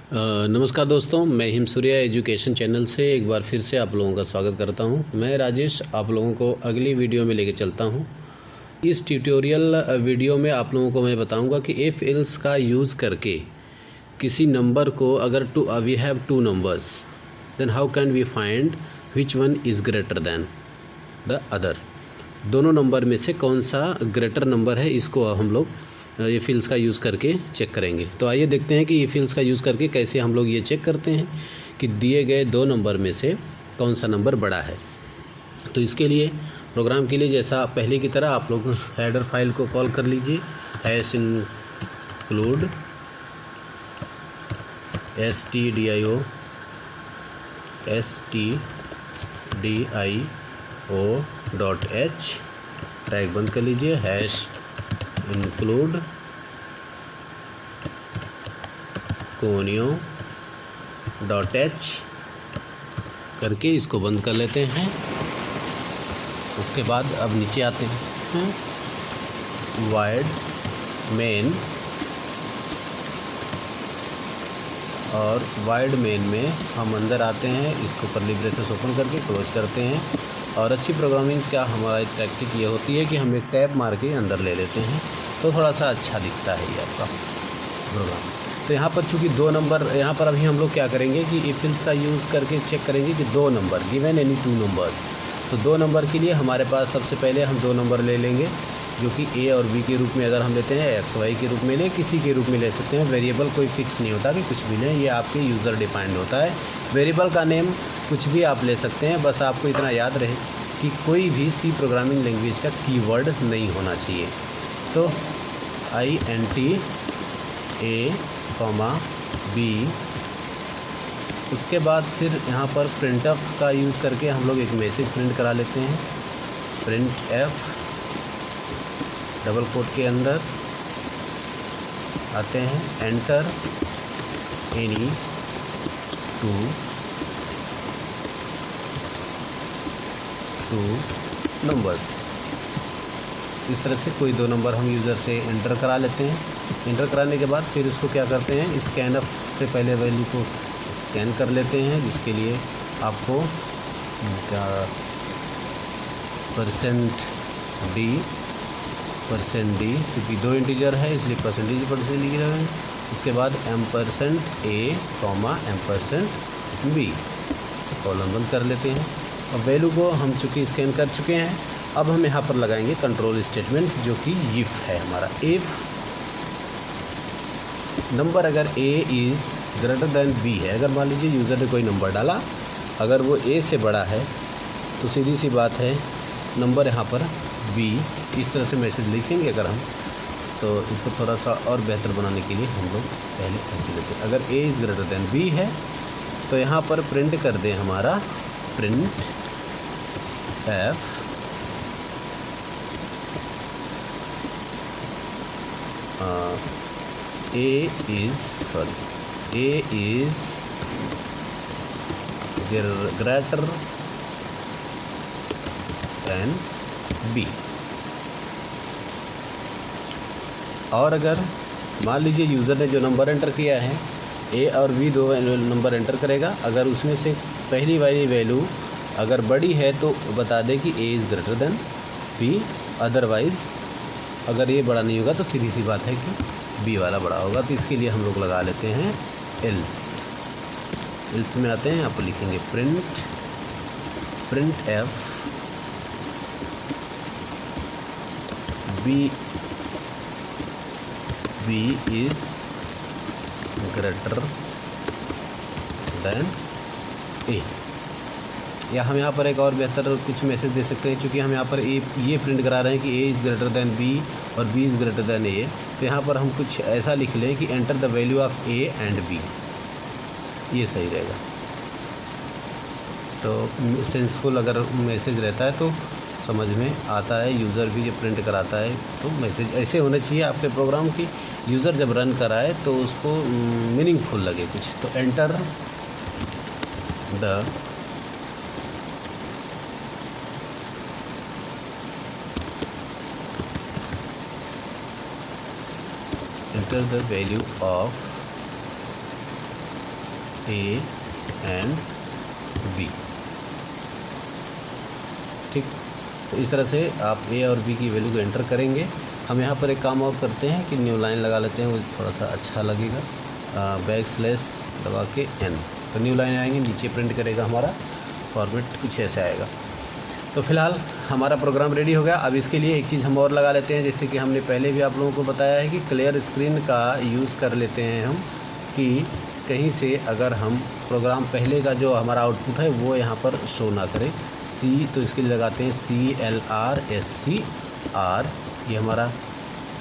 नमस्कार दोस्तों, मैं हिम सूर्या एजुकेशन चैनल से एक बार फिर से आप लोगों का स्वागत करता हूं। मैं राजेश आप लोगों को अगली वीडियो में लेके चलता हूं। इस ट्यूटोरियल वीडियो में आप लोगों को मैं बताऊंगा कि इफ़ एल्स का यूज़ करके किसी नंबर को अगर we have two numbers then how can we find which one is greater than the other. दोनों नंबर में से कौन सा ग्रेटर नंबर है, इसको हम लोग ये फिल्स का यूज़ करके चेक करेंगे। तो आइए देखते हैं कि ये फिल्स का यूज़ करके कैसे हम लोग ये चेक करते हैं कि दिए गए दो नंबर में से कौन सा नंबर बड़ा है। तो इसके लिए प्रोग्राम के लिए जैसा पहले की तरह आप लोग हेडर फाइल को कॉल कर लीजिए, include stdio.h टैग बंद कर लीजिए, include conio.h करके इसको बंद कर लेते हैं। उसके बाद अब नीचे आते हैं, void main, और void main में हम अंदर आते हैं, इसको कर्ली ब्रेसेस ओपन करके क्लोज करते हैं। और अच्छी प्रोग्रामिंग का हमारी टैक्टिक ये होती है कि हम एक टैब मार के अंदर ले लेते हैं, तो थोड़ा सा अच्छा दिखता है ये आपका प्रोग्राम। तो यहाँ पर चूँकि दो नंबर, यहाँ पर अभी हम लोग क्या करेंगे कि इफ एल्स का यूज़ करके चेक करेंगे कि दो number given any two numbers. तो दो नंबर के लिए हमारे पास सबसे पहले हम दो नंबर ले लेंगे जो कि ए और बी के रूप में अगर हम लेते हैं, एक्स वाई के रूप में लें, किसी के रूप में ले सकते हैं। वेरिएबल कोई फिक्स नहीं होता कि कुछ भी लें, ये आपके यूज़र डिफाइंड होता है। वेरिएबल का नेम कुछ भी आप ले सकते हैं, बस आपको इतना याद रहे कि कोई भी सी प्रोग्रामिंग लैंग्वेज का कीवर्ड नहीं होना चाहिए। तो INT A, B, उसके बाद फिर यहाँ पर printf का यूज़ करके हम लोग एक मैसेज प्रिंट करा लेते हैं। printf डबल कोट के अंदर आते हैं, एंटर एनी टू नंबर्स। इस तरह से कोई दो नंबर हम यूज़र से एंटर करा लेते हैं। एंटर कराने के बाद फिर उसको क्या करते हैं, स्कैनअप से पहले वैल्यू को स्कैन कर लेते हैं, जिसके लिए आपको %d क्योंकि दो इंटीजर है इसलिए परसेंटेज लिख रहे हैं। उसके बाद %a, %b कॉलम बंद कर लेते हैं। अब वैल्यू को हम चूँकि स्कैन कर चुके हैं, अब हम यहाँ पर लगाएंगे कंट्रोल स्टेटमेंट जो कि इफ़ है हमारा। इफ़ नंबर अगर a is greater then b है, अगर मान लीजिए यूज़र ने कोई नंबर डाला, अगर वो a से बड़ा है तो सीधी सी बात है नंबर यहाँ पर b, इस तरह से मैसेज लिखेंगे अगर हम, तो इसको थोड़ा सा और बेहतर बनाने के लिए हम लोग पहले ऐसे लेते हैं। अगर a is greater then b है तो यहाँ पर प्रिंट कर दें हमारा printf A is greater than B। और अगर मान लीजिए यूज़र ने जो नंबर एंटर किया है, A और B दो नंबर एंटर करेगा, अगर उसमें से पहली वाली वैल्यू अगर बड़ी है तो बता दें कि A is greater then B, otherwise अगर ये बड़ा नहीं होगा तो सीधी सी बात है कि B वाला बड़ा होगा। तो इसके लिए हम लोग लगा लेते हैं एल्स में आते हैं, यहाँ पर लिखेंगे printf b is greater than a। या हम यहाँ पर एक और बेहतर कुछ मैसेज दे सकते हैं, क्योंकि हम यहाँ पर ये प्रिंट करा रहे हैं कि a is greater then b और b is greater then a। तो यहाँ पर हम कुछ ऐसा लिख लें कि enter the value of a and b, ये सही रहेगा। तो सेंसफुल अगर मैसेज रहता है तो समझ में आता है, यूज़र भी जब प्रिंट कराता है तो मैसेज ऐसे होने चाहिए आपके प्रोग्राम की, यूज़र जब रन कराए तो उसको मीनिंगफुल लगे कुछ। तो enter the enter the value of A and B। ठीक, तो इस तरह से आप A और B की वैल्यू को एंटर करेंगे। हम यहाँ पर एक काम और करते हैं कि न्यू लाइन लगा लेते हैं, वो थोड़ा सा अच्छा लगेगा। बैक स्लैश दबा के N, तो न्यू लाइन आएंगे, नीचे प्रिंट करेगा, हमारा फॉर्मेट कुछ ऐसे आएगा। तो फिलहाल हमारा प्रोग्राम रेडी हो गया। अब इसके लिए एक चीज़ हम और लगा लेते हैं, जैसे कि हमने पहले भी आप लोगों को बताया है कि क्लियर स्क्रीन का यूज़ कर लेते हैं हम, कि कहीं से अगर हम प्रोग्राम पहले का जो हमारा आउटपुट है वो यहाँ पर शो ना करे। सी, तो इसके लिए लगाते हैं CLRSCR, ये हमारा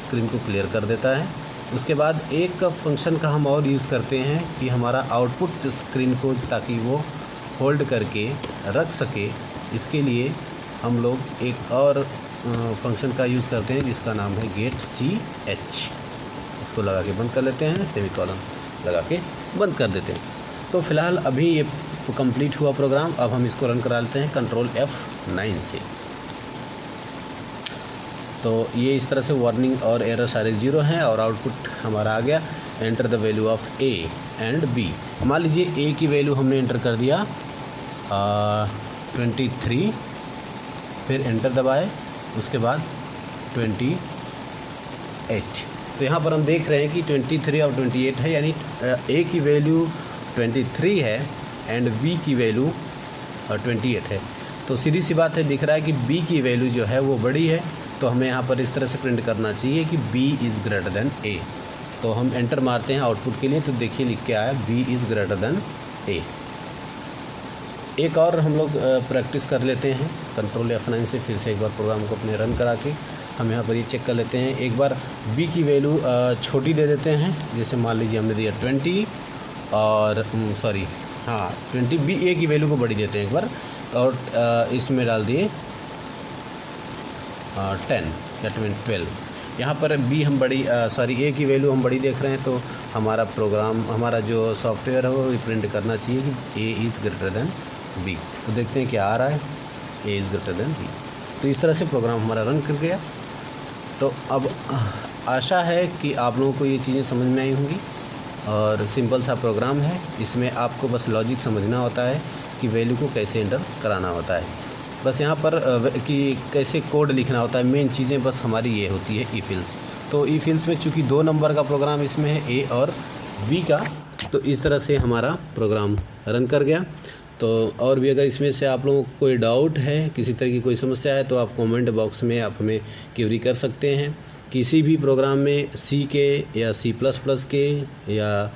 स्क्रीन को क्लियर कर देता है। उसके बाद एक फंक्शन का हम और यूज़ करते हैं कि हमारा आउटपुट स्क्रीन को ताकि वो होल्ड करके रख सके, इसके लिए हम लोग एक और फंक्शन का यूज़ करते हैं जिसका नाम है getCH। इसको लगा के बंद कर लेते हैं, सेमीकोलन लगा के बंद कर देते हैं। तो फिलहाल अभी ये कंप्लीट हुआ प्रोग्राम। अब हम इसको रन करा लेते हैं कंट्रोल F9 से। तो ये इस तरह से वार्निंग और एरर सारे 0 हैं और आउटपुट हमारा आ गया। Enter the value of A and B। मान लीजिए A की वैल्यू हमने एंटर कर दिया 23, फिर एंटर दबाए, उसके बाद 28। तो यहाँ पर हम देख रहे हैं कि 23 और 28 है, यानी A की वैल्यू 23 है एंड B की वैल्यू 28 है। तो सीधी सी बात है, दिख रहा है कि B की वैल्यू जो है वो बड़ी है, तो हमें यहाँ पर इस तरह से प्रिंट करना चाहिए कि B is greater than A। तो हम एंटर मारते हैं आउटपुट के लिए, तो देखिए लिख के आया B is greater than A। एक और हम लोग प्रैक्टिस कर लेते हैं कंट्रोल F9 से। फिर से एक बार प्रोग्राम को अपने रन करा के हम यहाँ पर ये चेक कर लेते हैं। एक बार B की वैल्यू छोटी दे देते हैं, जैसे मान लीजिए हमने दिया 20 और 20, B A की वैल्यू को बड़ी देते हैं एक बार, और इसमें डाल दिए 10 या 12। यहाँ पर B हम बड़ी A की वैल्यू हम बड़ी देख रहे हैं, तो हमारा प्रोग्राम, हमारा जो सॉफ्टवेयर है वो प्रिंट करना चाहिए कि A is greater than B। तो देखते हैं क्या आ रहा है, A is greater than B। तो इस तरह से प्रोग्राम हमारा रन कर गया। तो अब आशा है कि आप लोगों को ये चीज़ें समझ में आई होंगी, और सिंपल सा प्रोग्राम है। इसमें आपको बस लॉजिक समझना होता है कि वैल्यू को कैसे एंटर कराना होता है। बस यहाँ पर कि कैसे कोड लिखना होता है, मेन चीज़ें बस हमारी ये होती है ई-फिल्स। तो ई-फिल्स में चूँकि 2 नंबर का प्रोग्राम इसमें है, A और B का, तो इस तरह से हमारा प्रोग्राम रन कर गया। तो और भी अगर इसमें से आप लोगों को कोई डाउट है, किसी तरह की कोई समस्या है, तो आप कमेंट बॉक्स में आप हमें क्वेरी कर सकते हैं। किसी भी प्रोग्राम में C के या C++ के या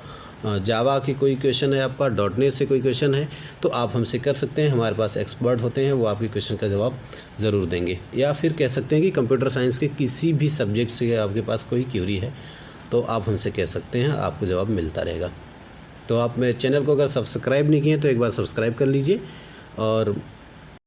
जावा की कोई क्वेश्चन है आपका, .NET से कोई क्वेश्चन है, तो आप हमसे कर सकते हैं। हमारे पास एक्सपर्ट होते हैं, वो आपके क्वेश्चन का जवाब ज़रूर देंगे। या फिर कह सकते हैं कि कंप्यूटर साइंस के किसी भी सब्जेक्ट से आपके पास कोई क्वेरी है, तो आप हमसे कह सकते हैं, आपको जवाब मिलता रहेगा। तो आप मेरे चैनल को अगर सब्सक्राइब नहीं किए तो एक बार सब्सक्राइब कर लीजिए, और